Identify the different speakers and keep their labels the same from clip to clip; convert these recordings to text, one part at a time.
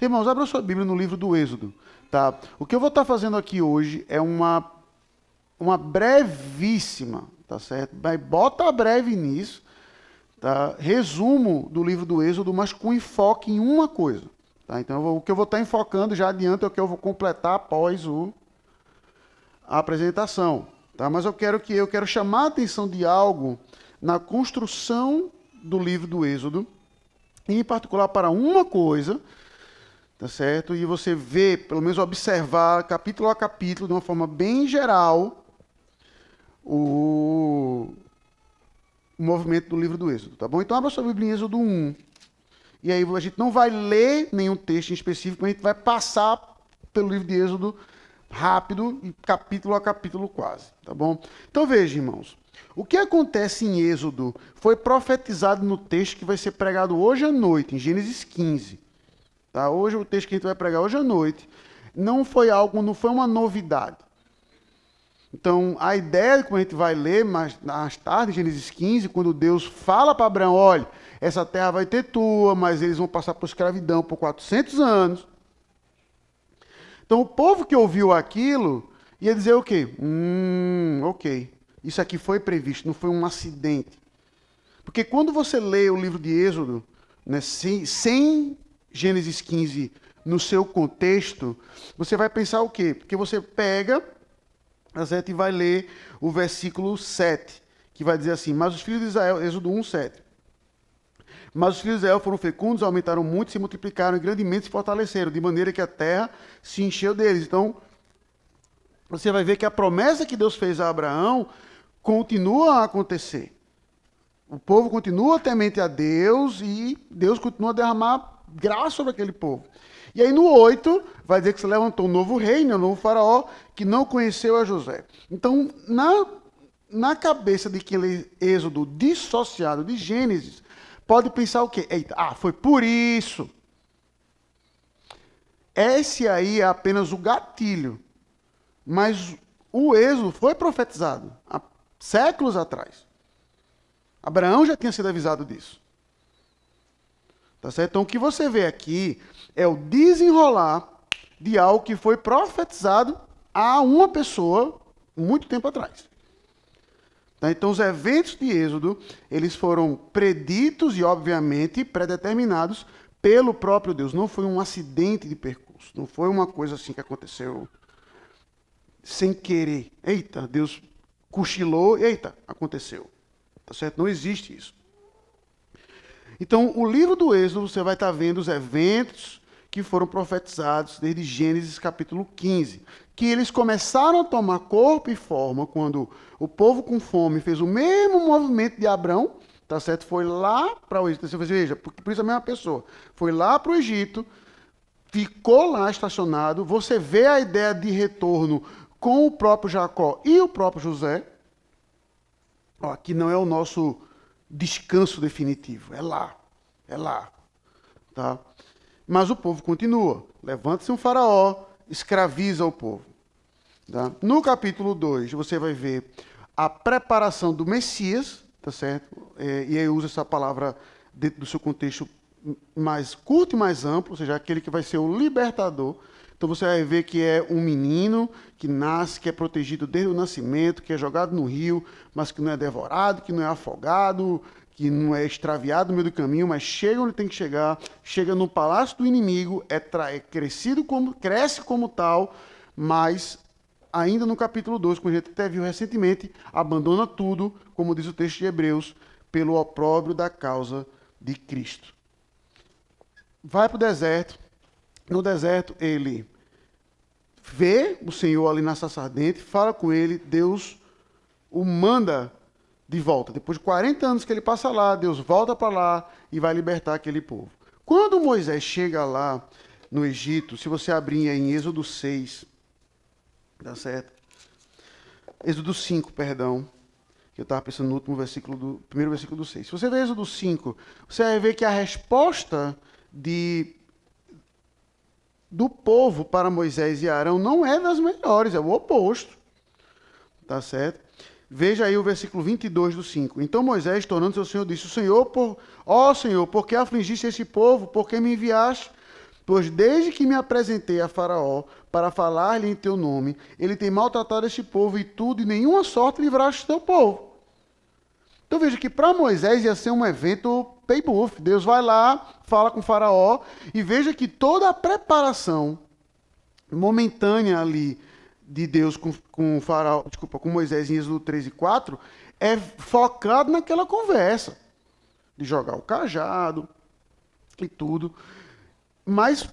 Speaker 1: Irmãos, abra sua Bíblia no livro do Êxodo. Tá? O que eu vou estar fazendo aqui hoje é uma brevíssima, tá certo? Bota breve nisso, tá? Resumo do livro do Êxodo, mas com enfoque em uma coisa. Tá? Então, o que eu vou estar enfocando já adianta é o que eu vou completar após a apresentação. Tá? Mas eu quero chamar a atenção de algo na construção do livro do Êxodo, em particular para uma coisa, tá certo? E você vê, pelo menos observar capítulo a capítulo, de uma forma bem geral, o movimento do livro do Êxodo, tá bom? Então abra sua Bíblia em Êxodo 1. E aí a gente não vai ler nenhum texto em específico, mas a gente vai passar pelo livro de Êxodo rápido, capítulo a capítulo quase, tá bom? Então veja, irmãos, o que acontece em Êxodo foi profetizado no texto que vai ser pregado hoje à noite, em Gênesis 15. Tá? Hoje, o texto que a gente vai pregar hoje à noite não foi uma novidade. Então, a ideia, como a gente vai ler mais tarde, em Gênesis 15, quando Deus fala para Abraão, olha, essa terra vai ter tua, mas eles vão passar por escravidão por 400 anos. Então, o povo que ouviu aquilo ia dizer o quê? Ok, isso aqui foi previsto, não foi um acidente. Porque quando você lê o livro de Êxodo, né, sem Gênesis 15 no seu contexto, você vai pensar o quê? Porque você pega e vai ler o versículo 7, que vai dizer assim, mas os filhos de Israel, Êxodo 1, 7. Mas os filhos de Israel foram fecundos, aumentaram muito, se multiplicaram e grandemente se fortaleceram, de maneira que a terra se encheu deles. Então, você vai ver que a promessa que Deus fez a Abraão continua a acontecer. O povo continua temente a Deus e Deus continua a derramar graça sobre aquele povo. E aí no 8, vai dizer que se levantou um novo rei, um novo faraó, que não conheceu a José. Então, na cabeça de quem lê Êxodo dissociado de Gênesis, pode pensar o quê? Eita, foi por isso. Esse aí é apenas o gatilho. Mas o Êxodo foi profetizado há séculos atrás. Abraão já tinha sido avisado disso. Tá certo? Então, o que você vê aqui é o desenrolar de algo que foi profetizado a uma pessoa muito tempo atrás. Tá? Então, os eventos de Êxodo, eles foram preditos e, obviamente, predeterminados pelo próprio Deus. Não foi um acidente de percurso. Não foi uma coisa assim que aconteceu sem querer. Eita, Deus cochilou, eita, aconteceu. Tá certo? Não existe isso. Então, o livro do Êxodo, você vai estar vendo os eventos que foram profetizados desde Gênesis capítulo 15, que eles começaram a tomar corpo e forma quando o povo com fome fez o mesmo movimento de Abrão, tá certo? Foi lá para o Egito. Você veja, por isso a mesma pessoa. Foi lá para o Egito, ficou lá estacionado, você vê a ideia de retorno com o próprio Jacó e o próprio José. Aqui não é o nosso descanso definitivo, é lá, tá? Mas o povo continua, levanta-se um faraó, escraviza o povo. Tá? No capítulo 2, você vai ver a preparação do Messias, tá certo? E aí usa essa palavra dentro do seu contexto mais curto e mais amplo, ou seja, aquele que vai ser o libertador. Então você vai ver que é um menino que nasce, que é protegido desde o nascimento, que é jogado no rio, mas que não é devorado, que não é afogado, que não é extraviado no meio do caminho, mas chega onde tem que chegar, chega no palácio do inimigo, cresce como tal, mas ainda no capítulo 2, como a gente até viu recentemente, abandona tudo, como diz o texto de Hebreus, pelo opróbrio da causa de Cristo. Vai para o deserto. No deserto, ele vê o Senhor ali na sarça ardente, fala com ele, Deus o manda de volta. Depois de 40 anos que ele passa lá, Deus volta para lá e vai libertar aquele povo. Quando Moisés chega lá no Egito, se você abrir em Êxodo 6, tá certo? Êxodo 5, perdão. Que eu estava pensando no último versículo primeiro versículo do 6. Se você ver Êxodo 5, você vai ver que a resposta do povo para Moisés e Arão não é das melhores, é o oposto. Tá certo? Veja aí o versículo 22 do 5. Então Moisés, tornando-se ao Senhor, disse, ó Senhor, por que afligiste esse povo? Por que me enviaste? Pois desde que me apresentei a Faraó para falar-lhe em teu nome, ele tem maltratado este povo e tu de nenhuma sorte livraste teu povo. Então veja que para Moisés ia ser um evento pay-buff. Deus vai lá, fala com o Faraó e veja que toda a preparação momentânea ali de Deus com Faraó, desculpa, com Moisés em Êxodo 3 e 4 é focado naquela conversa de jogar o cajado e tudo. Mas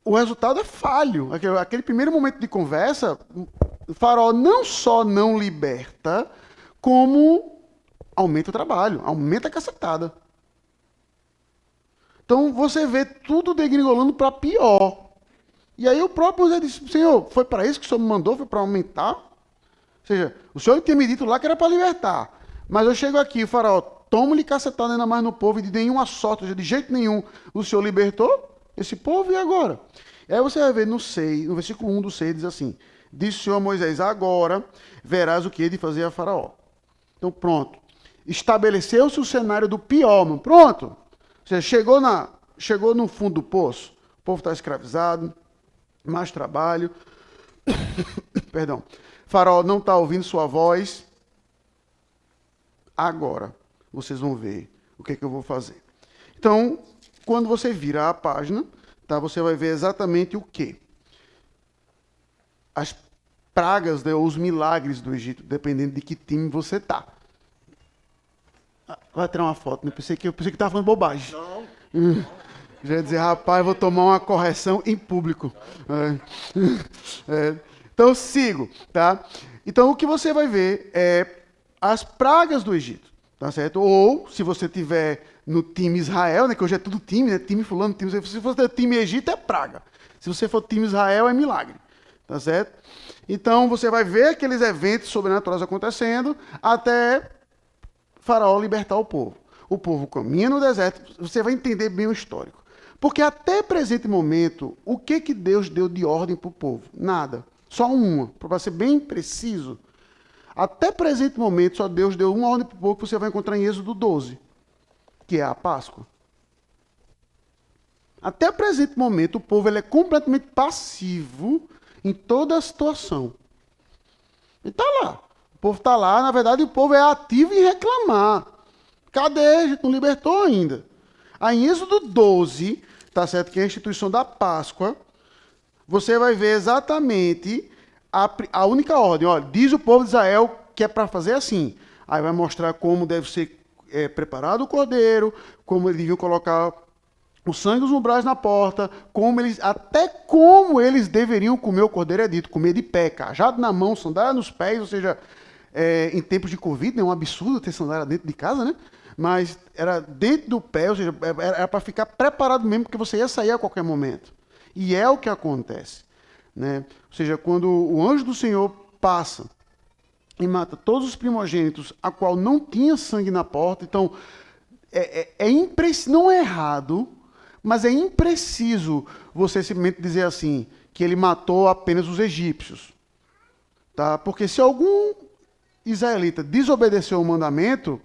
Speaker 1: o resultado é falho. Aquele primeiro momento de conversa, o Faraó não só não liberta, como aumenta o trabalho, aumenta a cacetada. Então você vê tudo degringolando para pior. E aí o próprio Moisés disse, Senhor, foi para isso que o Senhor me mandou? Foi para aumentar? Ou seja, o Senhor tinha me dito lá que era para libertar. Mas eu chego aqui, o Faraó, toma-lhe cacetada ainda mais no povo e de nenhuma sorte, ou seja, de jeito nenhum, o Senhor libertou esse povo e agora? E aí você vai ver no versículo 1 do 6, diz assim, disse o Senhor a Moisés, agora verás o que hei de fazer a Faraó. Então pronto. Estabeleceu-se o cenário do pior, mano. Pronto. Ou seja, chegou no fundo do poço, o povo está escravizado, mais trabalho. Perdão. Faraó não está ouvindo sua voz. Agora, vocês vão ver o que é que eu vou fazer. Então, quando você virar a página, tá, você vai ver exatamente o quê? As pragas, né, ou os milagres do Egito, dependendo de que time você tá. Vai tirar uma foto, né? Pensei que estava falando bobagem. Não. Já ia dizer, rapaz, vou tomar uma correção em público. Então, sigo, tá? Então, o que você vai ver é as pragas do Egito, tá certo? Ou, se você tiver no time Israel, né, que hoje é tudo time, né? Time fulano, time... Se você time Egito, é praga. Se você for time Israel, é milagre, tá certo? Então, você vai ver aqueles eventos sobrenaturais acontecendo até Faraó libertar o povo. O povo caminha no deserto, você vai entender bem o histórico. Porque até presente momento, o que Deus deu de ordem para o povo? Nada. Só uma. Para ser bem preciso, até presente momento, só Deus deu uma ordem para o povo que você vai encontrar em Êxodo 12, que é a Páscoa. Até presente momento, o povo ele é completamente passivo em toda a situação. Ele está lá. O povo está lá, na verdade, o povo é ativo em reclamar. Cadê? A gente não libertou ainda. Aí em Êxodo 12, tá certo? Que é a instituição da Páscoa, você vai ver exatamente a única ordem. Olha, diz o povo de Israel que é para fazer assim. Aí vai mostrar como deve ser preparado o cordeiro, como eles deviam colocar o sangue dos umbrais na porta, até como eles deveriam comer o cordeiro é dito, comer de pé, cajado na mão, sandália nos pés, ou seja, em tempos de Covid, é um absurdo ter sandália dentro de casa, né? Mas era dentro do pé, ou seja, era para ficar preparado mesmo, porque você ia sair a qualquer momento. E é o que acontece, né? Ou seja, quando o anjo do Senhor passa e mata todos os primogênitos, a qual não tinha sangue na porta, então não é errado, mas é impreciso você simplesmente dizer assim, que ele matou apenas os egípcios. Tá? Porque se algum israelita desobedeceu o mandamento,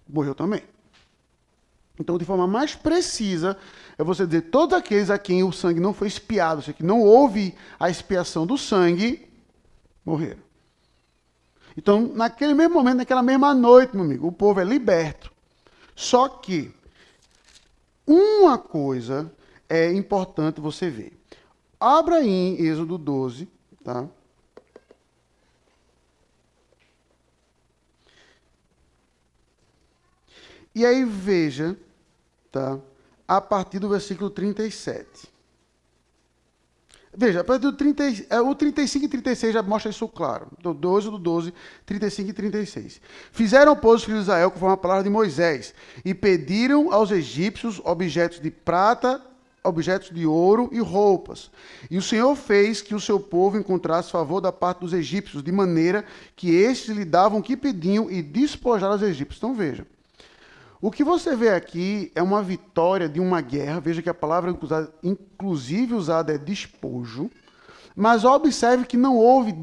Speaker 1: morreu também. Então, de forma mais precisa, é você dizer, todos aqueles a quem o sangue não foi expiado, ou seja, que não houve a expiação do sangue, morreram. Então, naquele mesmo momento, naquela mesma noite, meu amigo, o povo é liberto. Só que uma coisa é importante você ver. Abra aí em Êxodo 12, tá? E aí veja, tá? A partir do versículo 37. Veja, a partir do 35 e 36 já mostra isso claro. Do Êxodo 12, 35 e 36. Fizeram, pois, os filhos de Israel conforme a palavra de Moisés, e pediram aos egípcios objetos de prata, objetos de ouro e roupas. E o Senhor fez que o seu povo encontrasse favor da parte dos egípcios, de maneira que estes lhe davam o que pediam e despojaram os egípcios. Então veja. O que você vê aqui é uma vitória de uma guerra. Veja que a palavra inclusive usada é despojo. Mas observe que não houve,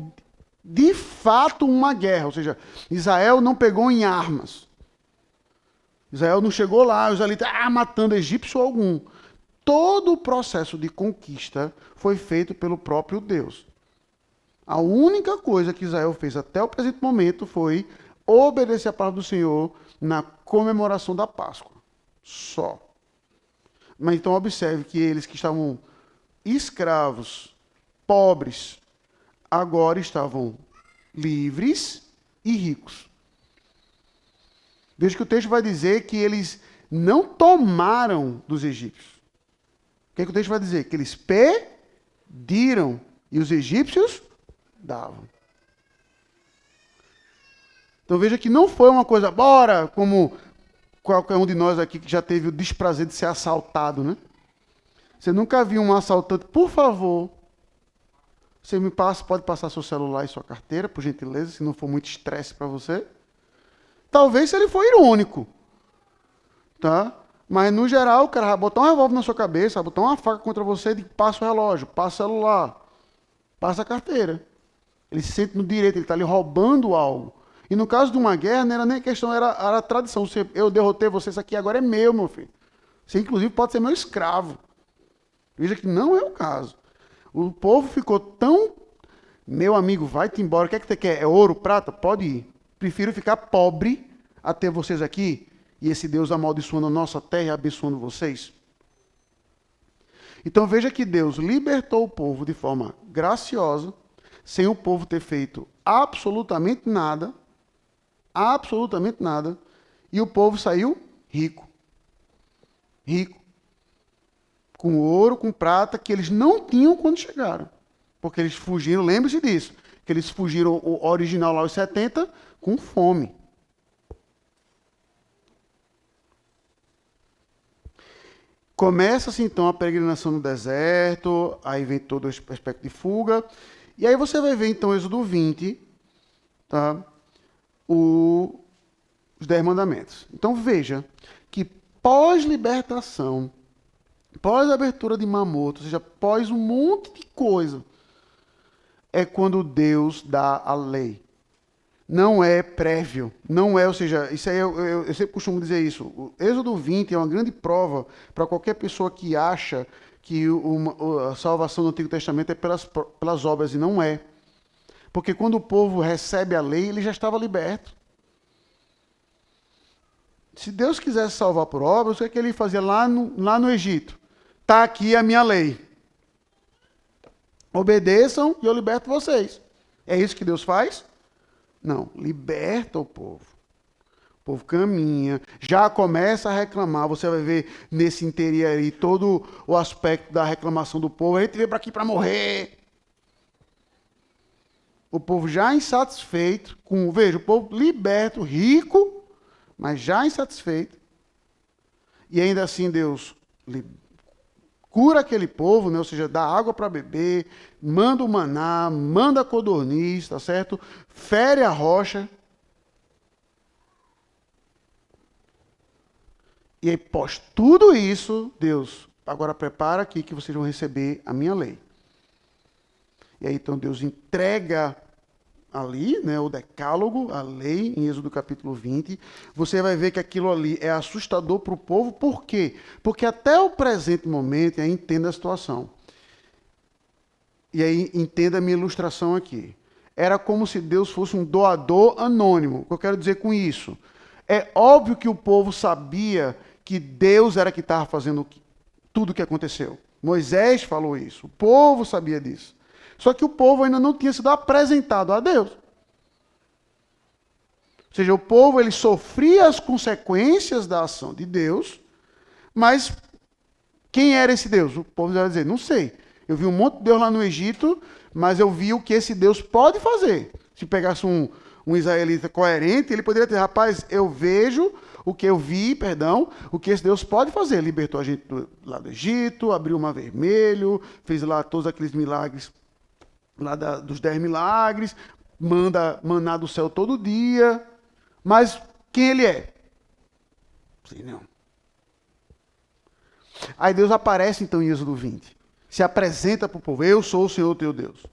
Speaker 1: de fato, uma guerra. Ou seja, Israel não pegou em armas. Israel não chegou lá, os israelitas, matando egípcio algum. todo o processo de conquista foi feito pelo próprio Deus. A única coisa que Israel fez até o presente momento foi obedecer a palavra do Senhor na comemoração da Páscoa. Só. Mas então observe que eles que estavam escravos, pobres, agora estavam livres e ricos. Veja que o texto vai dizer que eles não tomaram dos egípcios. O que o texto vai dizer? Que eles pediram e os egípcios davam. Então veja que não foi uma coisa, bora, como qualquer um de nós aqui que já teve o desprazer de ser assaltado, né? Você nunca viu um assaltante, por favor, você me passa, pode passar seu celular e sua carteira, por gentileza, se não for muito estresse para você. Talvez se ele for irônico, tá? Mas no geral o cara vai botar um revólver na sua cabeça, vai botar uma faca contra você e passa o relógio, passa o celular, passa a carteira. Ele se sente no direito, ele está ali roubando algo. E no caso de uma guerra, não era nem questão, era a tradição. Eu derrotei você, isso aqui agora é meu filho. Você, inclusive, pode ser meu escravo. Veja que não é o caso. O povo ficou tão... Meu amigo, vai-te embora. O que é que você quer? É ouro, prata? Pode ir. Prefiro ficar pobre a ter vocês aqui e esse Deus amaldiçoando a nossa terra e abençoando vocês. Então veja que Deus libertou o povo de forma graciosa, sem o povo ter feito absolutamente nada, e o povo saiu rico. Rico. Com ouro, com prata, que eles não tinham quando chegaram. Porque eles fugiram, lembre-se disso, que eles fugiram o original lá, os 70, com fome. Começa-se então a peregrinação no deserto, aí vem todo o aspecto de fuga, e aí você vai ver então Êxodo 20, tá? Os 10 mandamentos. Então veja que pós-libertação, pós-abertura de Mamoto, ou seja, pós um monte de coisa, é quando Deus dá a lei. Não é prévio, não é, ou seja, isso aí eu sempre costumo dizer isso. O Êxodo 20 é uma grande prova para qualquer pessoa que acha que a salvação do Antigo Testamento é pelas obras, e não é. Porque quando o povo recebe a lei, ele já estava liberto. Se Deus quisesse salvar por obras, o que é que ele fazia lá no Egito? Está aqui a minha lei. Obedeçam e eu liberto vocês. É isso que Deus faz? Não, liberta o povo. O povo caminha, já começa a reclamar. Você vai ver nesse interior aí todo o aspecto da reclamação do povo. A gente veio para aqui para morrer. O povo já insatisfeito, veja, o povo liberto, rico, mas já insatisfeito. E ainda assim Deus cura aquele povo, né? Ou seja, dá água para beber, manda o maná, manda a codorniz, tá certo? Fere a rocha. E aí, pós tudo isso, Deus, agora prepara aqui que vocês vão receber a minha lei. E aí, então, Deus entrega ali, né, o decálogo, a lei, em Êxodo capítulo 20, você vai ver que aquilo ali é assustador para o povo. Por quê? Porque até o presente momento, e aí entenda a situação, e aí entenda a minha ilustração aqui, era como se Deus fosse um doador anônimo. O que eu quero dizer com isso? É óbvio que o povo sabia que Deus era que estava fazendo tudo o que aconteceu. Moisés falou isso, o povo sabia disso. Só que o povo ainda não tinha sido apresentado a Deus. Ou seja, o povo ele sofria as consequências da ação de Deus, mas quem era esse Deus? O povo vai dizer, não sei. Eu vi um monte de Deus lá no Egito, mas eu vi o que esse Deus pode fazer. Se pegasse um israelita coerente, ele poderia dizer, rapaz, eu vejo o que eu vi, o que esse Deus pode fazer. Libertou a gente lá do Egito, abriu o Mar Vermelho, fez lá todos aqueles milagres lá dos 10 milagres, manda maná do céu todo dia. Mas quem ele é? Sei não. Aí Deus aparece então em Êxodo 20. Se apresenta para o povo. Eu sou o Senhor teu Deus.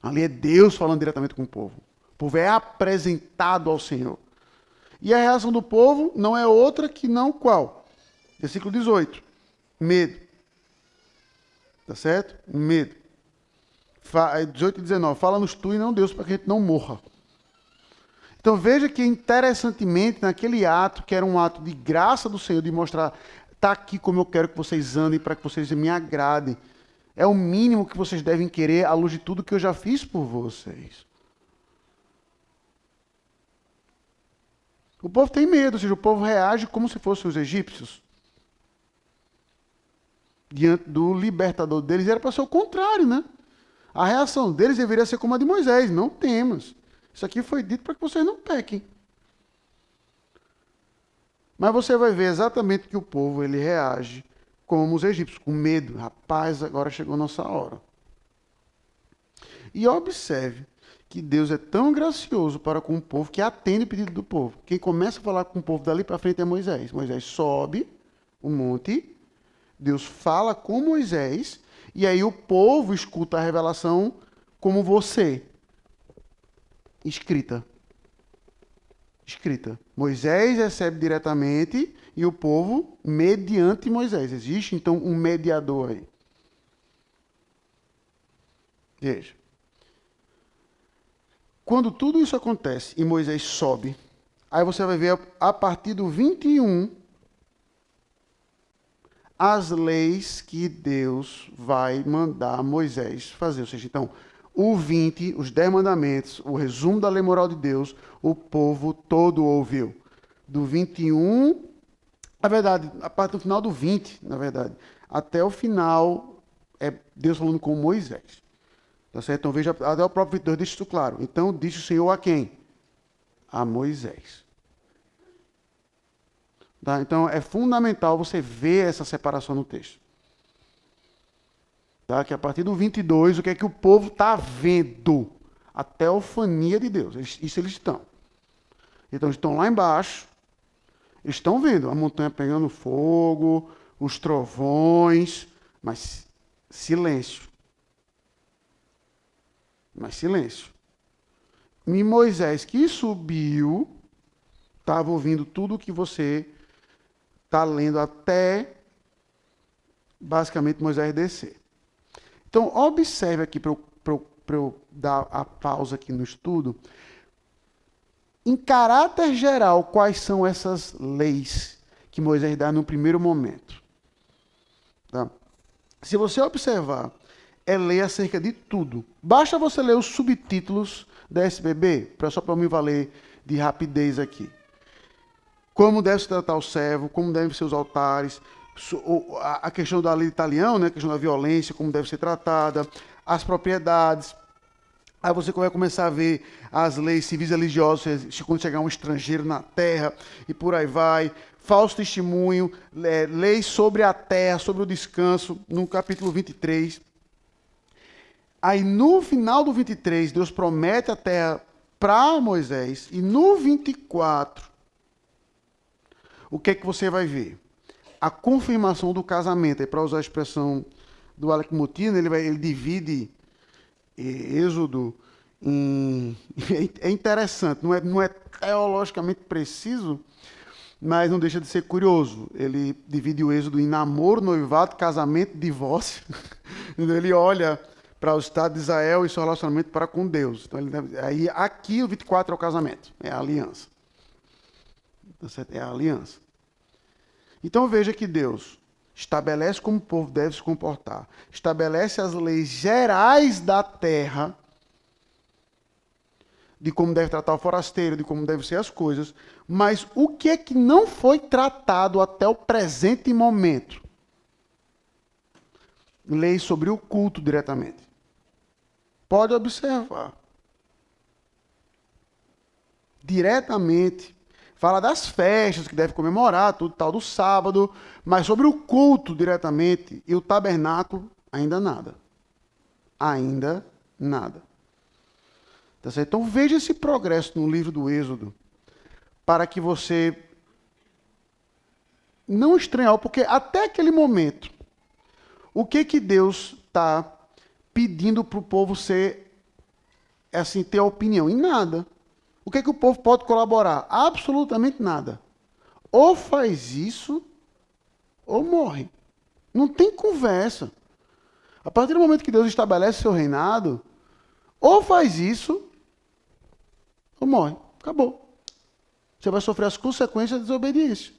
Speaker 1: Ali é Deus falando diretamente com o povo. O povo é apresentado ao Senhor. E a reação do povo não é outra que não qual? Versículo 18. Medo. Tá certo? Medo. 18 e 19. Fala-nos tu e não Deus, para que a gente não morra. Então veja que interessantemente, naquele ato, que era um ato de graça do Senhor, de mostrar, está aqui como eu quero que vocês andem, para que vocês me agradem. É o mínimo que vocês devem querer, à luz de tudo que eu já fiz por vocês. O povo tem medo, ou seja, o povo reage como se fossem os egípcios. Diante do libertador deles, era para ser o contrário, né? A reação deles deveria ser como a de Moisés: não temas. Isso aqui foi dito para que vocês não pequem. Mas você vai ver exatamente que o povo ele reage como os egípcios, com medo. Rapaz, agora chegou a nossa hora. E observe que Deus é tão gracioso para com o povo que atende o pedido do povo. Quem começa a falar com o povo dali para frente é Moisés. Moisés sobe o monte, Deus fala com Moisés, e aí o povo escuta a revelação como você. Escrita. Moisés recebe diretamente e o povo mediante Moisés. Existe, então, um mediador aí. Veja. Quando tudo isso acontece e Moisés sobe, aí você vai ver a partir do 21 as leis que Deus vai mandar Moisés fazer. Ou seja, então, o 20, os 10 mandamentos, o resumo da lei moral de Deus, o povo todo ouviu. Do 21, na verdade, a partir do final do 20, na verdade, até o final, é Deus falando com Moisés. Tá certo? Então veja, até o próprio 22 deixa isso claro. Então disse o Senhor a quem? A Moisés. Tá? Então é fundamental você ver essa separação no texto. Tá? Que a partir do 22, o que é que o povo está vendo? A teofania de Deus. Isso eles estão. Então eles estão lá embaixo, eles estão vendo a montanha pegando fogo, os trovões, mas silêncio. Mas silêncio. E Moisés, que subiu, estava ouvindo tudo o que você está lendo até, basicamente, Moisés descer. Então, observe aqui, para eu dar a pausa aqui no estudo, em caráter geral, quais são essas leis que Moisés dá no primeiro momento. Tá? Se você observar, é lei acerca de tudo. Basta você ler os subtítulos da SBB, só para me valer de rapidez aqui. Como deve se tratar o servo, como devem ser os altares, a questão da lei de talião, né, a questão da violência, como deve ser tratada, as propriedades. Aí você vai começar a ver as leis civis e religiosas, quando chegar um estrangeiro na terra, e por aí vai. Falso testemunho, leis sobre a terra, sobre o descanso, no capítulo 23. Aí no final do 23, Deus promete a terra para Moisés. E no 24, o que é que você vai ver? A confirmação do casamento. Para usar a expressão do Alec Motino, ele divide Êxodo em... É interessante, não é teologicamente preciso, mas não deixa de ser curioso. Ele divide o Êxodo em namoro, noivado, casamento, divórcio. Ele olha para o Estado de Israel e seu relacionamento para com Deus. Então, aí aqui o 24 é o casamento, é a aliança. É a aliança. Então veja que Deus estabelece como o povo deve se comportar, estabelece as leis gerais da terra, de como deve tratar o forasteiro, de como devem ser as coisas, mas o que é que não foi tratado até o presente momento? Leis sobre o culto diretamente. Pode observar. Diretamente. Fala das festas que deve comemorar, tudo tal do sábado, mas sobre o culto diretamente e o tabernáculo, ainda nada. Ainda nada. Tá certo? Então veja esse progresso no livro do Êxodo, para que você não estranhe, porque até aquele momento, o que Deus está pedindo para o povo ser, assim, ter opinião? Em nada. O que o povo pode colaborar? Absolutamente nada. Ou faz isso, ou morre. Não tem conversa. A partir do momento que Deus estabelece seu reinado, ou faz isso, ou morre. Acabou. Você vai sofrer as consequências da desobediência.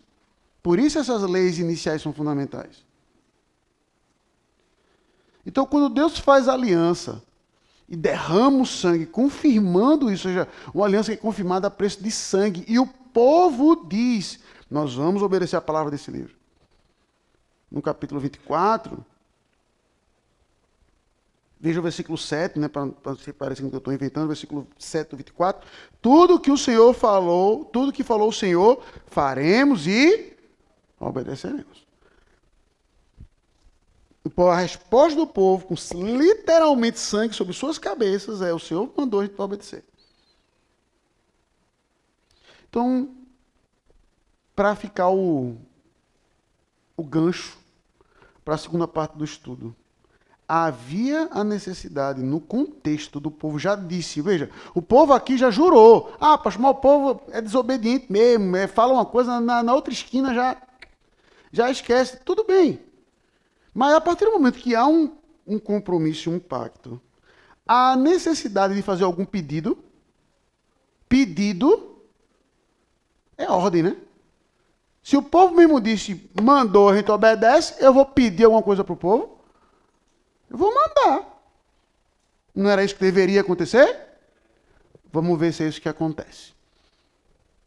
Speaker 1: Por isso essas leis iniciais são fundamentais. Então, quando Deus faz aliança e derrama o sangue, confirmando isso, ou seja, uma aliança que é confirmada a preço de sangue, e o povo diz, nós vamos obedecer a palavra desse livro. No capítulo 24, veja o versículo 7, né, para você parecer que eu estou inventando, versículo 7 do 24. Tudo que o Senhor falou, tudo que falou o Senhor, faremos e obedeceremos. A resposta do povo, com literalmente sangue sobre suas cabeças, é: o Senhor mandou a gente obedecer. Então, para ficar o gancho para a segunda parte do estudo, havia a necessidade, no contexto do povo, já disse, veja, o povo aqui já jurou, pastor, mas o povo é desobediente mesmo, fala uma coisa, na outra esquina já esquece, tudo bem. Mas a partir do momento que há um compromisso, um pacto, há necessidade de fazer algum pedido é ordem, né? Se o povo mesmo disse, mandou, a gente obedece, eu vou pedir alguma coisa para o povo? Eu vou mandar. Não era isso que deveria acontecer? Vamos ver se é isso que acontece.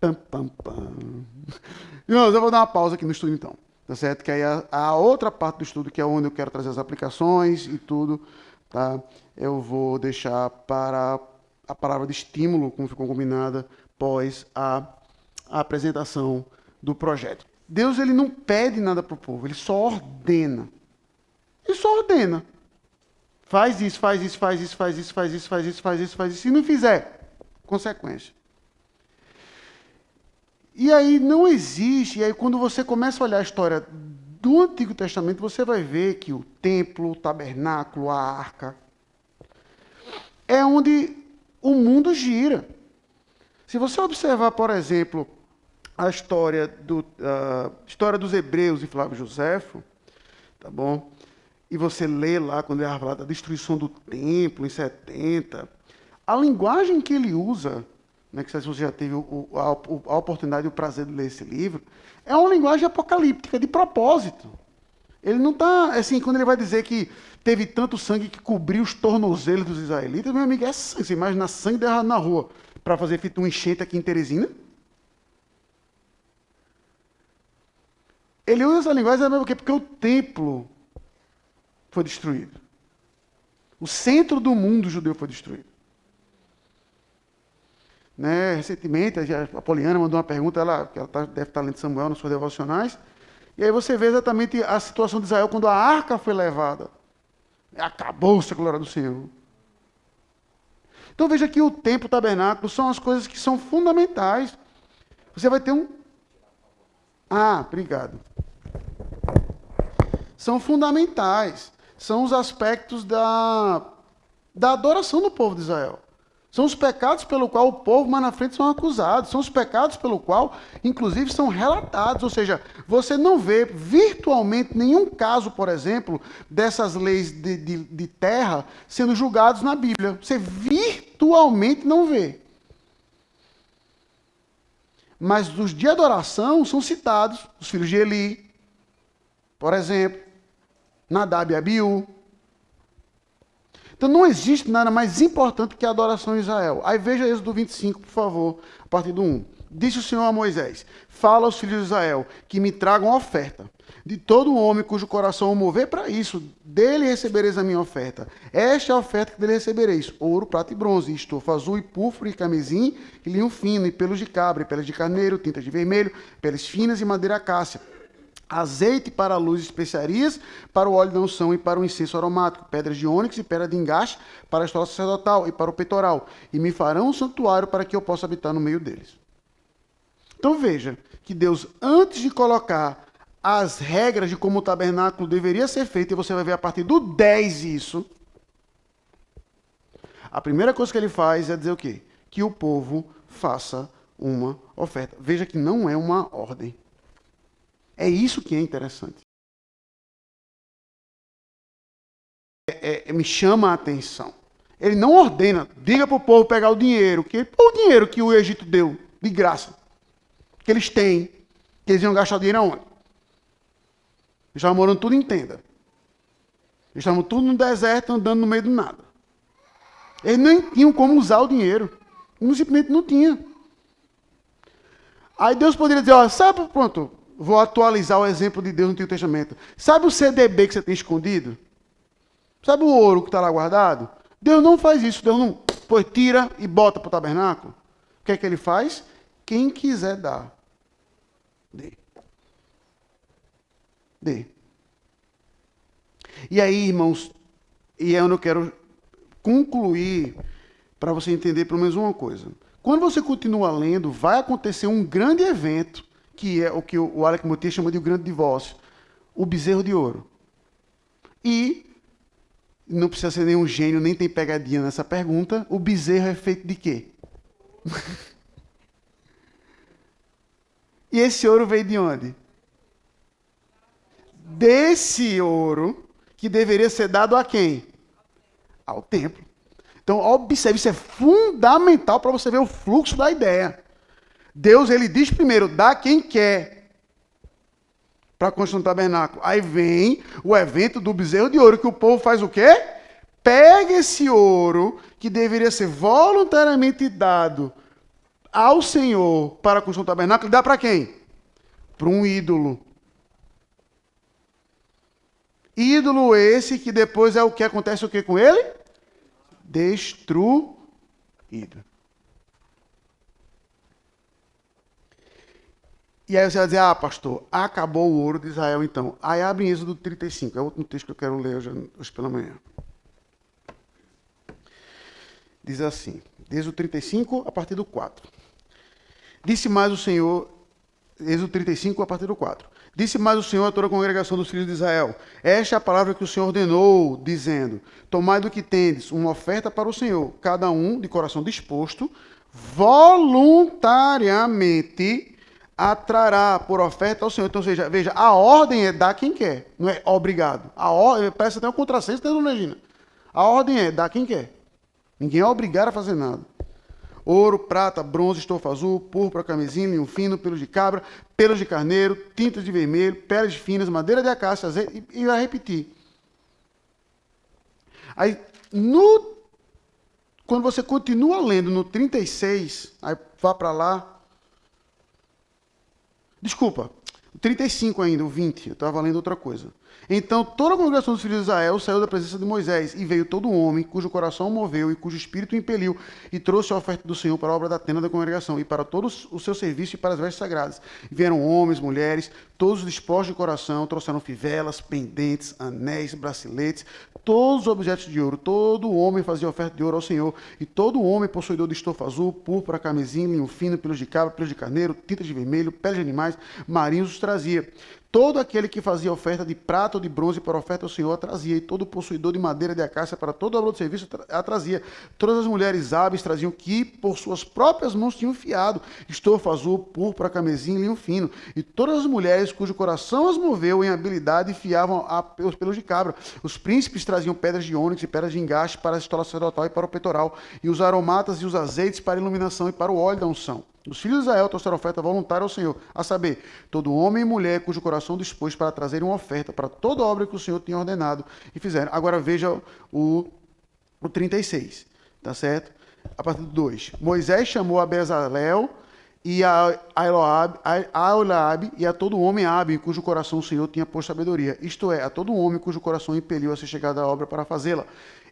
Speaker 1: Pam, pam, pam. Irmãos, eu vou dar uma pausa aqui no estudo então. Tá certo? Que aí a outra parte do estudo, que é onde eu quero trazer as aplicações e tudo, tá? Eu vou deixar para a palavra de estímulo, como ficou combinada, pós a apresentação do projeto. Deus, ele não pede nada para o povo, ele só ordena. Ele só ordena. Faz isso, faz isso, faz isso, faz isso, faz isso, faz isso, faz isso, faz isso. Se não fizer, consequência. E aí não existe, e aí quando você começa a olhar a história do Antigo Testamento, você vai ver que o templo, o tabernáculo, a arca, é onde o mundo gira. Se você observar, por exemplo, a história dos Hebreus e Flávio Joséfo, tá bom? E você lê lá, quando ele fala da destruição do templo em 70, a linguagem que ele usa, né, que se você já teve a oportunidade e o prazer de ler esse livro, é uma linguagem apocalíptica, de propósito. Ele não está, assim, quando ele vai dizer que teve tanto sangue que cobriu os tornozelos dos israelitas, meu amigo, é sangue. Você imagina sangue derramado na rua para fazer feito um enchente aqui em Teresina? Ele usa essa linguagem, sabe por quê? Porque o templo foi destruído. O centro do mundo judeu foi destruído. Né? Recentemente, a Poliana mandou uma pergunta, que ela deve estar lendo Samuel nos seus devocionais, e aí você vê exatamente a situação de Israel quando a arca foi levada. Acabou-se a glória do Senhor. Então veja que o templo, o tabernáculo, são as coisas que são fundamentais. Você vai ter obrigado. São fundamentais. São os aspectos da adoração do povo de Israel. São os pecados pelo qual o povo mais na frente são acusados. São os pecados pelo qual, inclusive, são relatados. Ou seja, você não vê virtualmente nenhum caso, por exemplo, dessas leis de terra sendo julgados na Bíblia. Você virtualmente não vê. Mas os de adoração são citados. Os filhos de Eli, por exemplo. Nadab e Abiú. Então não existe nada mais importante que a adoração em Israel. Aí veja Êxodo 25, por favor, a partir do 1. Disse o Senhor a Moisés: fala aos filhos de Israel que me tragam oferta. De todo homem cujo coração o mover para isso, dele recebereis a minha oferta. Esta é a oferta que dele recebereis: ouro, prata e bronze, estofa azul e púrpura e camesim, e linho fino, e pelos de cabra, e peles de carneiro, tintas de vermelho, peles finas e madeira acácia. Azeite para a luz e especiarias, para o óleo da unção e para o incenso aromático, pedras de ônix e pedra de engaste para a estola sacerdotal e para o peitoral, e me farão um santuário para que eu possa habitar no meio deles. Então veja que Deus, antes de colocar as regras de como o tabernáculo deveria ser feito, e você vai ver a partir do 10 isso, a primeira coisa que ele faz é dizer o quê? Que o povo faça uma oferta. Veja que não é uma ordem. É isso que é interessante. me chama a atenção. Ele não ordena, diga para o povo pegar o dinheiro, o dinheiro que o Egito deu, de graça, que eles têm, que eles iam gastar o dinheiro aonde? Eles estavam morando tudo em tenda. Eles estavam tudo no deserto, andando no meio do nada. Eles nem tinham como usar o dinheiro. Simplesmente não tinha. Aí Deus poderia dizer, ó, sabe, pronto, vou atualizar o exemplo de Deus no Antigo Testamento. Sabe o CDB que você tem escondido? Sabe o ouro que está lá guardado? Deus não faz isso. Deus não, pois tira e bota para o tabernáculo. O que é que ele faz? Quem quiser dar, dê. Dê. E aí, irmãos, e eu não quero concluir para você entender pelo menos uma coisa. Quando você continua lendo, vai acontecer um grande evento, que é o que o Alec Motyer chama de o grande divórcio, o bezerro de ouro. E, não precisa ser nenhum gênio, nem tem pegadinha nessa pergunta, o bezerro é feito de quê? E esse ouro veio de onde? Desse ouro que deveria ser dado a quem? Ao templo. Então, observe, isso é fundamental para você ver o fluxo da ideia. Deus, ele diz primeiro, dá quem quer para construir um tabernáculo. Aí vem o evento do bezerro de ouro, que o povo faz o quê? Pega esse ouro, que deveria ser voluntariamente dado ao Senhor para construir um tabernáculo, e dá para quem? Para um ídolo. Ídolo esse que depois é o que acontece o que com ele? Destruído. E aí você vai dizer, pastor, acabou o ouro de Israel então. Aí abre em Êxodo 35, é o último texto que eu quero ler hoje pela manhã. Diz assim, Êxodo 35, a partir do 4. Disse mais o Senhor, Êxodo 35, a partir do 4. Disse mais o Senhor a toda a congregação dos filhos de Israel: esta é a palavra que o Senhor ordenou, dizendo: tomai do que tendes uma oferta para o Senhor, cada um de coração disposto, voluntariamente atrará por oferta ao Senhor. Então, veja, a ordem é dar quem quer, não é obrigado. A ordem, parece até um contrassenso, né, dona Regina? A ordem é dar quem quer. Ninguém é obrigado a fazer nada. Ouro, prata, bronze, estofa azul, púrpura, camisinha, linho fino, pelos de cabra, pelos de carneiro, tintas de vermelho, peles finas, madeira de acácia, azeite, e vai repetir. Aí, quando você continua lendo no 36, aí vá para lá. Desculpa, o 35 ainda, o 20, eu estava lendo outra coisa. Então toda a congregação dos filhos de Israel saiu da presença de Moisés, e veio todo homem cujo coração moveu e cujo espírito impeliu, e trouxe a oferta do Senhor para a obra da tenda da congregação, e para todo o seu serviço e para as vestes sagradas. E vieram homens, mulheres, todos dispostos de coração, trouxeram fivelas, pendentes, anéis, braceletes, todos os objetos de ouro. Todo homem fazia oferta de ouro ao Senhor, e todo homem possuidor de estofa azul, púrpura, camisinha, linho fino, pelos de cabra, pelos de carneiro, tintas de vermelho, peles de animais marinhos os trazia. Todo aquele que fazia oferta de prata ou de bronze para oferta ao Senhor a trazia, e todo possuidor de madeira de acácia para toda obra de serviço a trazia. Todas as mulheres hábeis traziam que por suas próprias mãos tinham fiado, estofa azul, púrpura, camisinha e linho fino. E todas as mulheres cujo coração as moveu em habilidade fiavam os pelos de cabra. Os príncipes traziam pedras de ônix e pedras de engaste para a estola sacerdotal e para o peitoral, e os aromatas e os azeites para a iluminação e para o óleo da unção. Os filhos de Israel trouxeram oferta voluntária ao Senhor, a saber, todo homem e mulher cujo coração dispôs para trazer uma oferta para toda obra que o Senhor tinha ordenado e fizeram. Agora veja o 36, tá certo? A partir do 2. Moisés chamou a Bezalel e a Aholiabe e a todo homem hábil cujo coração o Senhor tinha posto sabedoria, isto é, a todo homem cujo coração impeliu a ser chegado à obra para fazê-la.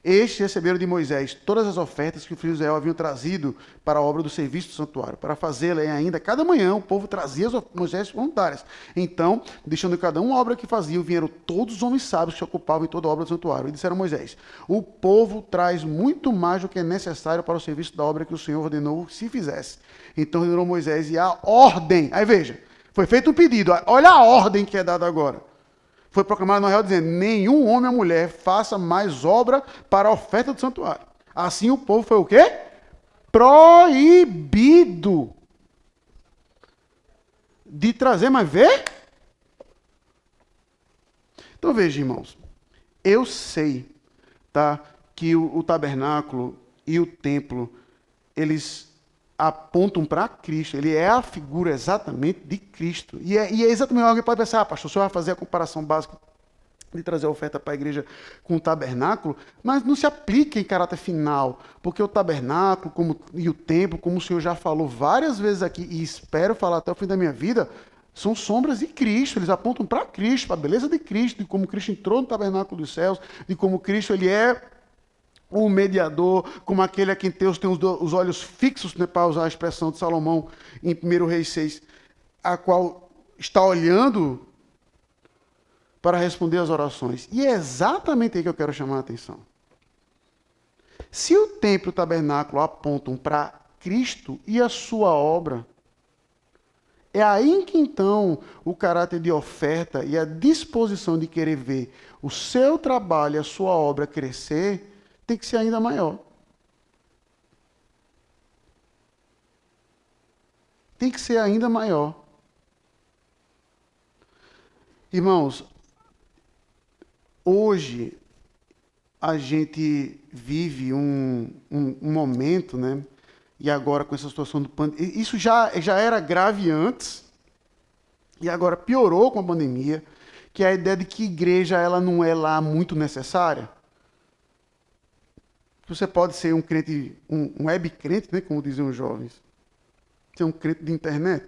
Speaker 1: Estes receberam de Moisés todas as ofertas que os filhos de Israel haviam trazido para a obra do serviço do santuário. Para fazê-la, e ainda cada manhã o povo trazia as Moisés voluntárias. Então, deixando cada um a obra que faziam, vieram todos os homens sábios que se ocupavam em toda a obra do santuário. E disseram a Moisés: o povo traz muito mais do que é necessário para o serviço da obra que o Senhor ordenou se fizesse. Então ordenou Moisés e a ordem. Aí veja, foi feito um pedido. Olha a ordem que é dada agora. Foi proclamado no real dizendo: nenhum homem ou mulher faça mais obra para a oferta do santuário. Assim o povo foi o quê? Proibido de trazer, mas vê? Então veja, irmãos, eu sei tá? Que o tabernáculo e o templo, eles apontam para Cristo. Ele é a figura exatamente de Cristo. E é exatamente alguém pode pensar, pastor, o senhor vai fazer a comparação básica de trazer a oferta para a igreja com o tabernáculo, mas não se aplica em caráter final, porque o tabernáculo e o templo, como o senhor já falou várias vezes aqui, e espero falar até o fim da minha vida, são sombras de Cristo, eles apontam para Cristo, para a beleza de Cristo, de como Cristo entrou no tabernáculo dos céus, de como Cristo ele é o mediador, como aquele a quem Deus tem os olhos fixos, né, para usar a expressão de Salomão em 1 Reis 6, a qual está olhando para responder às orações. E é exatamente aí que eu quero chamar a atenção. Se o templo e o tabernáculo apontam para Cristo e a sua obra, é aí que então o caráter de oferta e a disposição de querer ver o seu trabalho e a sua obra crescer tem que ser ainda maior. Tem que ser ainda maior. Irmãos, hoje a gente vive um momento, né? E agora com essa situação do pandemia, isso já era grave antes, e agora piorou com a pandemia, que é a ideia de que igreja ela não é lá muito necessária. Você pode ser um crente, um web crente, né, como diziam os jovens. Ser um crente de internet.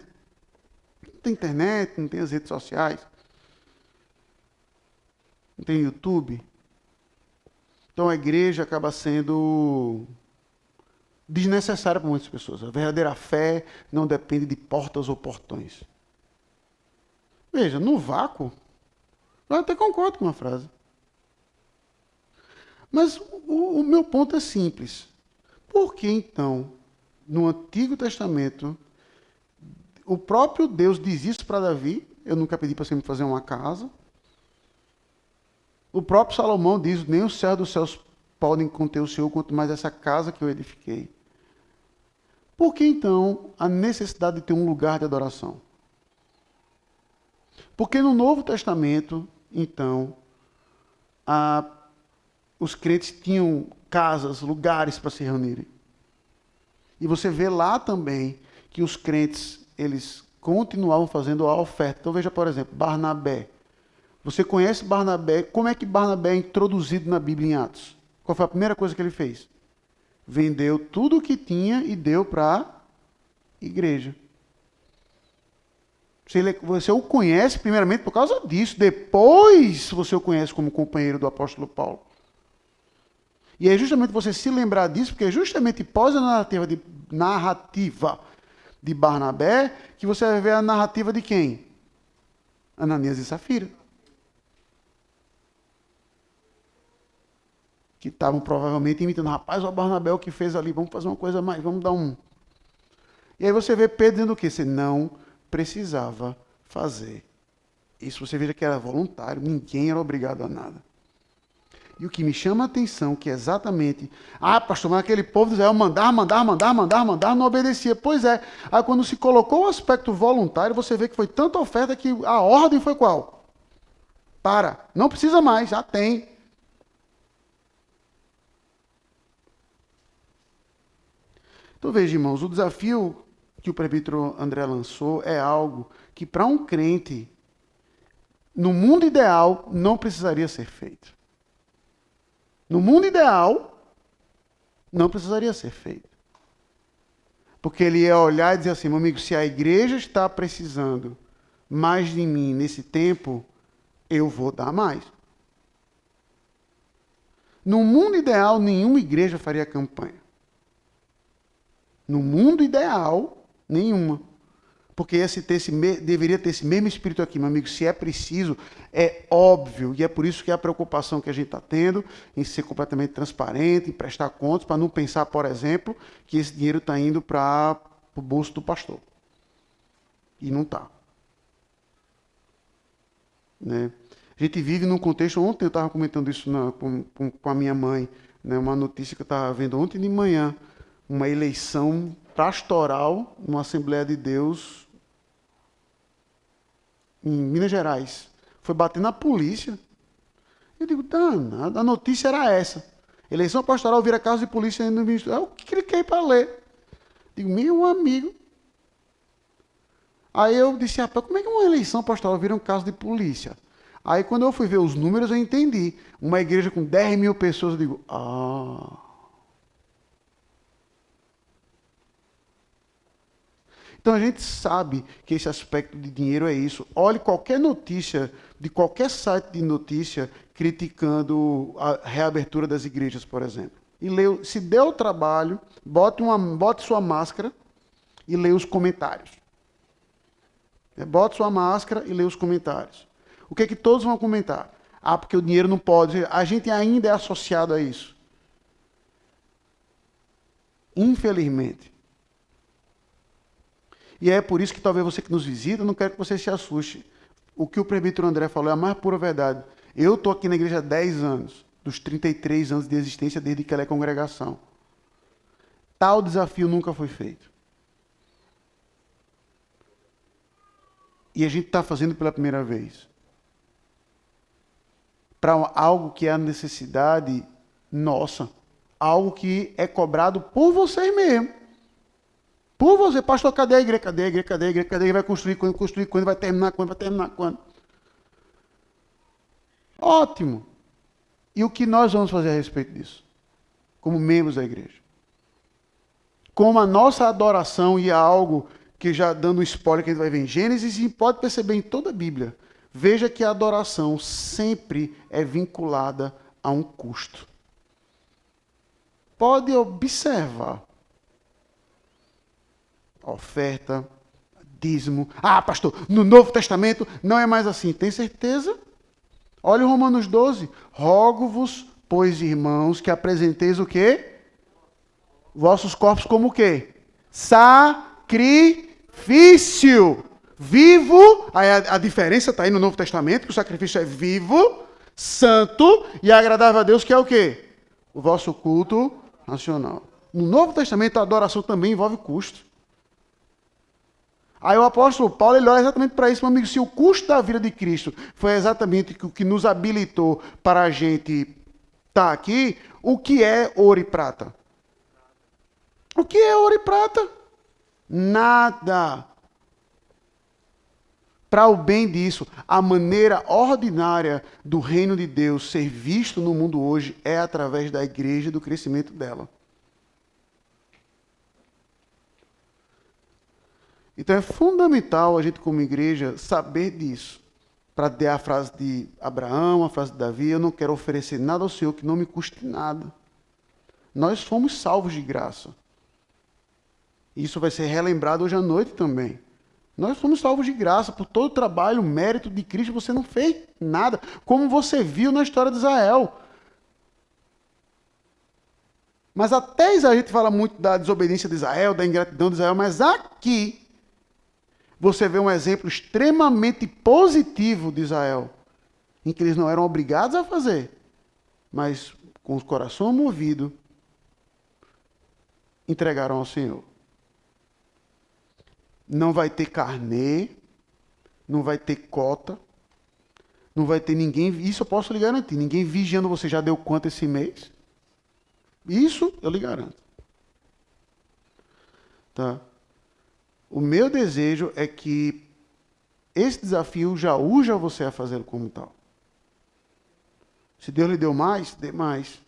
Speaker 1: Não tem internet, não tem as redes sociais. Não tem YouTube. Então a igreja acaba sendo desnecessária para muitas pessoas. A verdadeira fé não depende de portas ou portões. Veja, no vácuo, eu até concordo com uma frase. Mas o meu ponto é simples. Por que então, no Antigo Testamento, o próprio Deus diz isso para Davi? Eu nunca pedi para você me fazer uma casa. O próprio Salomão diz, nem os céus dos céus podem conter o Senhor, quanto mais essa casa que eu edifiquei. Por que então a necessidade de ter um lugar de adoração? Porque no Novo Testamento, então, os crentes tinham casas, lugares para se reunirem. E você vê lá também que os crentes, eles continuavam fazendo a oferta. Então veja, por exemplo, Barnabé. Você conhece Barnabé? Como é que Barnabé é introduzido na Bíblia em Atos? Qual foi a primeira coisa que ele fez? Vendeu tudo o que tinha e deu para a igreja. Você o conhece primeiramente por causa disso. Depois você o conhece como companheiro do apóstolo Paulo. E é justamente você se lembrar disso, porque é justamente pós a narrativa de Barnabé que você vai ver a narrativa de quem? Ananias e Safira. Que estavam provavelmente imitando, rapaz, o Barnabé o que fez ali, vamos fazer uma coisa mais, vamos dar um. E aí você vê Pedro dizendo o quê? Você não precisava fazer. Isso você veja que era voluntário, ninguém era obrigado a nada. E o que me chama a atenção, que é exatamente, pastor, mas aquele povo de Israel mandar, não obedecia. Pois é, aí quando se colocou o aspecto voluntário, você vê que foi tanta oferta que a ordem foi qual? Não precisa mais, já tem. Então veja, irmãos, o desafio que o presbítero André lançou é algo que para um crente, no mundo ideal, não precisaria ser feito. No mundo ideal, não precisaria ser feito. Porque ele ia olhar e dizer assim, meu amigo, se a igreja está precisando mais de mim nesse tempo, eu vou dar mais. No mundo ideal, nenhuma igreja faria campanha. No mundo ideal, nenhuma. Porque deveria ter esse mesmo espírito aqui, meu amigo. Se é preciso, é óbvio. E é por isso que é a preocupação que a gente está tendo em ser completamente transparente, em prestar contas, para não pensar, por exemplo, que esse dinheiro está indo para o bolso do pastor. E não está. Né? A gente vive num contexto... Ontem eu estava comentando isso com a minha mãe, né? Uma notícia que eu estava vendo ontem de manhã. Uma eleição pastoral numa Assembleia de Deus em Minas Gerais. Foi bater na polícia. Eu digo, danado, a notícia era essa. Eleição pastoral vira caso de polícia dentro do ministério. Eu cliquei para ler. Digo, meu amigo. Aí eu disse, rapaz, como é que uma eleição pastoral vira um caso de polícia? Aí quando eu fui ver os números, eu entendi. Uma igreja com 10 mil pessoas, eu digo, ah. Então a gente sabe que esse aspecto de dinheiro é isso. Olhe qualquer notícia, de qualquer site de notícia, criticando a reabertura das igrejas, por exemplo. E leia, se deu o trabalho, bote sua máscara e leia os comentários. Bote sua máscara e leia os comentários. O que é que todos vão comentar? Ah, porque o dinheiro não pode. A gente ainda é associado a isso. Infelizmente. E é por isso que talvez você que nos visita, não quero que você se assuste. O que o presbítero André falou é a mais pura verdade. Eu estou aqui na igreja há 10 anos, dos 33 anos de existência desde que ela é congregação. Tal desafio nunca foi feito. E a gente está fazendo pela primeira vez. Para algo que é a necessidade nossa. Algo que é cobrado por vocês mesmo. Por você, pastor, cadê a igreja? Cadê a igreja? Cadê a igreja? Cadê a igreja? Vai construir quando, vai terminar quando, vai terminar quando? Ótimo. E o que nós vamos fazer a respeito disso? Como membros da igreja. Como a nossa adoração, e é algo que já dando um spoiler que a gente vai ver em Gênesis, e pode perceber em toda a Bíblia. Veja que a adoração sempre é vinculada a um custo. Pode observar. Oferta, dízimo. Ah, pastor, no Novo Testamento não é mais assim. Tem certeza? Olha o Romanos 12. Rogo-vos, pois, irmãos, que apresenteis o quê? Vossos corpos como o quê? Sacrifício. Vivo. Aí a diferença está aí no Novo Testamento, que o sacrifício é vivo, santo e agradável a Deus, que é o quê? O vosso culto nacional. No Novo Testamento, a adoração também envolve custo. Aí o apóstolo Paulo ele olha exatamente para isso, meu amigo. Se o custo da vida de Cristo foi exatamente o que nos habilitou para a gente estar aqui, o que é ouro e prata? O que é ouro e prata? Nada. Para o bem disso, a maneira ordinária do reino de Deus ser visto no mundo hoje é através da igreja e do crescimento dela. Então é fundamental a gente, como igreja, saber disso. Para ter a frase de Abraão, a frase de Davi, eu não quero oferecer nada ao Senhor que não me custe nada. Nós fomos salvos de graça. Isso vai ser relembrado hoje à noite também. Nós fomos salvos de graça por todo o trabalho, o mérito de Cristo, você não fez nada. Como você viu na história de Israel. Mas até Israel, a gente fala muito da desobediência de Israel, da ingratidão de Israel, mas aqui você vê um exemplo extremamente positivo de Israel, em que eles não eram obrigados a fazer, mas com o coração movido, entregaram ao Senhor. Não vai ter carnê, não vai ter cota, não vai ter ninguém, isso eu posso lhe garantir, ninguém vigiando você já deu quanto esse mês. Isso eu lhe garanto. Tá? O meu desejo é que esse desafio já urja você a fazê-lo como tal. Se Deus lhe deu mais, dê mais.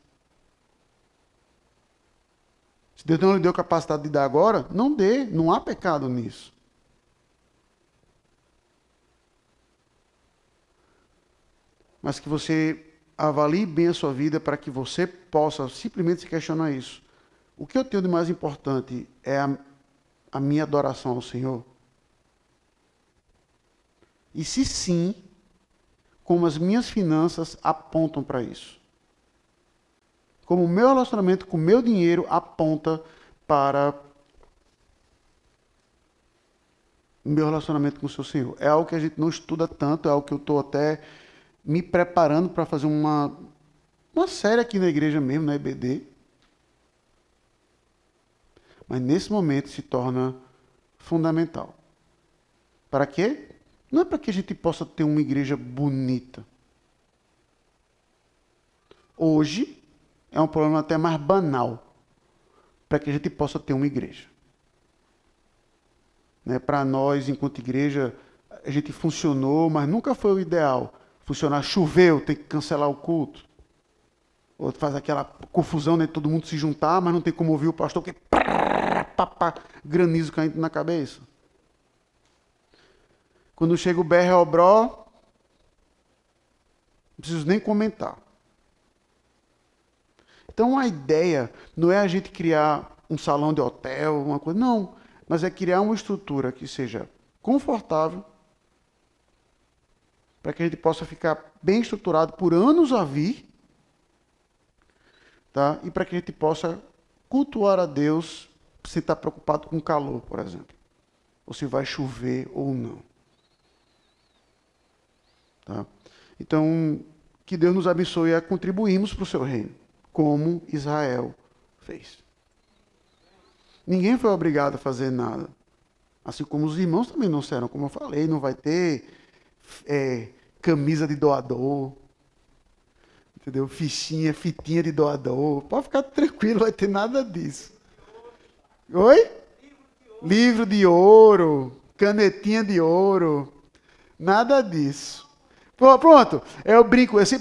Speaker 1: Se Deus não lhe deu capacidade de dar agora, não dê. Não há pecado nisso. Mas que você avalie bem a sua vida para que você possa simplesmente se questionar isso. O que eu tenho de mais importante é a minha adoração ao Senhor? E se sim, como as minhas finanças apontam para isso? Como o meu relacionamento com o meu dinheiro aponta para o meu relacionamento com o seu Senhor? É algo que a gente não estuda tanto, é algo que eu estou até me preparando para fazer uma série aqui na igreja mesmo, na EBD. Mas nesse momento se torna fundamental. Para quê? Não é para que a gente possa ter uma igreja bonita. Hoje, é um problema até mais banal para que a gente possa ter uma igreja. Né? Para nós, enquanto igreja, a gente funcionou, mas nunca foi o ideal. Funcionar, choveu, tem que cancelar o culto. Ou faz aquela confusão, né? Todo mundo se juntar, mas não tem como ouvir o pastor, porque granizo caindo na cabeça. Quando chega o BR-Obró, não preciso nem comentar. Então a ideia não é a gente criar um salão de hotel, uma coisa, não. Mas é criar uma estrutura que seja confortável, para que a gente possa ficar bem estruturado por anos a vir, tá? E para que a gente possa cultuar a Deus sem estar preocupado com o calor, por exemplo. Ou se vai chover ou não. Tá? Então, que Deus nos abençoe a contribuirmos para o seu reino, como Israel fez. Ninguém foi obrigado a fazer nada. Assim como os irmãos também não serão, como eu falei, não vai ter camisa de doador, entendeu? Fitinha de doador. Pode ficar tranquilo, não vai ter nada disso. Oi? Livro de ouro, canetinha de ouro, nada disso. Pronto, eu brinco,